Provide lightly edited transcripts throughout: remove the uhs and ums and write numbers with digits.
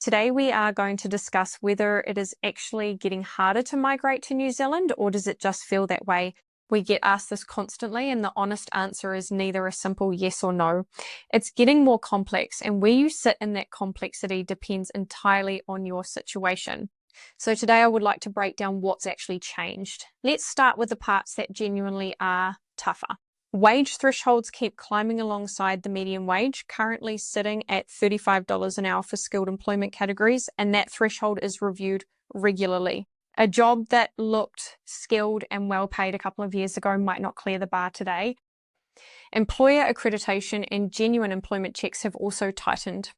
Today we are going to discuss whether it is actually getting harder to migrate to New Zealand, or does it just feel that way? We get asked this constantly, and the honest answer is neither a simple yes or no. It's getting more complex, and where you sit in that complexity depends entirely on your situation. So today I would like to break down what's actually changed. Let's start with the parts that genuinely are tougher. Wage thresholds keep climbing alongside the median wage, currently sitting at $35 an hour for skilled employment categories, and that threshold is reviewed regularly. A job that looked skilled and well paid a couple of years ago might not clear the bar today. Employer accreditation and genuine employment checks have also tightened.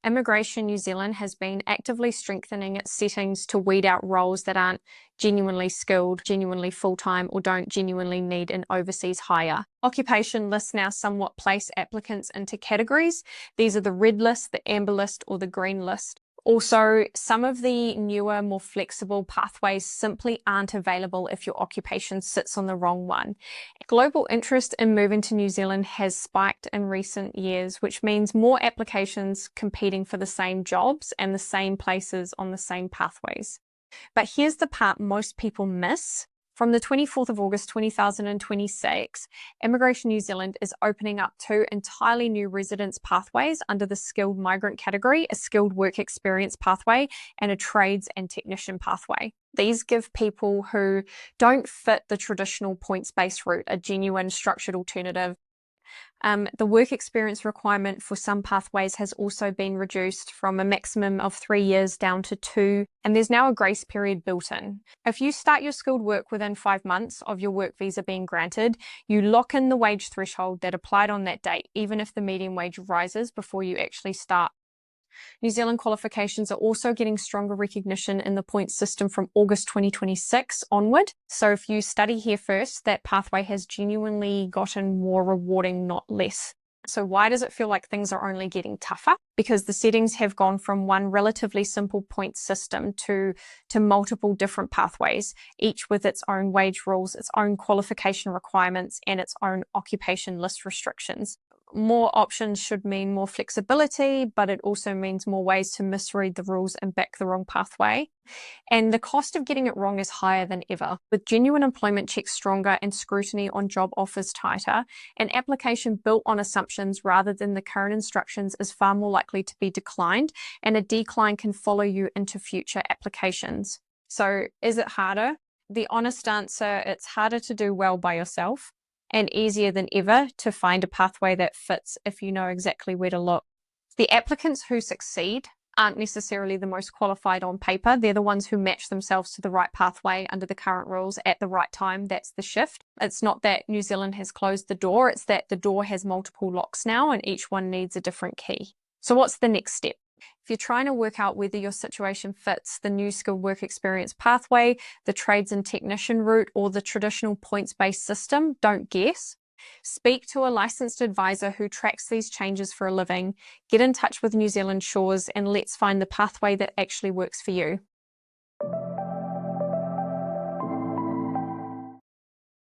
Immigration New Zealand has been actively strengthening its settings to weed out roles that aren't genuinely skilled, genuinely full-time, or don't genuinely need an overseas hire. Occupation lists now somewhat place applicants into categories. These are the red list, the amber list, or the green list. Also, some of the newer, more flexible pathways simply aren't available if your occupation sits on the wrong one. Global interest in moving to New Zealand has spiked in recent years, which means more applications competing for the same jobs and the same places on the same pathways. But here's the part most people miss. From the 24th of August 2026, Immigration New Zealand is opening up two entirely new residence pathways under the Skilled Migrant Category, a skilled work experience pathway, and a trades and technician pathway. These give people who don't fit the traditional points-based route a genuine structured alternative. The work experience requirement for some pathways has also been reduced from a maximum of 3 years down to 2, and there's now a grace period built in. If you start your skilled work within 5 months of your work visa being granted, you lock in the wage threshold that applied on that date, even if the median wage rises before you actually start. New Zealand qualifications are also getting stronger recognition in the points system from August 2026 onward. So if you study here first, that pathway has genuinely gotten more rewarding, not less. So why does it feel like things are only getting tougher? Because the settings have gone from one relatively simple point system to multiple different pathways, each with its own wage rules, its own qualification requirements, and its own occupation list restrictions. More options should mean more flexibility, but it also means more ways to misread the rules and back the wrong pathway. And the cost of getting it wrong is higher than ever. With genuine employment checks stronger and scrutiny on job offers tighter, an application built on assumptions rather than the current instructions is far more likely to be declined, and a decline can follow you into future applications. So is it harder? The honest answer, it's harder to do well by yourself, and easier than ever to find a pathway that fits if you know exactly where to look. The applicants who succeed aren't necessarily the most qualified on paper. They're the ones who match themselves to the right pathway under the current rules at the right time. That's the shift. It's not that New Zealand has closed the door, it's that the door has multiple locks now and each one needs a different key. So what's the next step? If you're trying to work out whether your situation fits the new skilled work experience pathway, the trades and technician route, or the traditional points-based system, don't guess. Speak to a licensed advisor who tracks these changes for a living, get in touch with New Zealand Shores, and let's find the pathway that actually works for you.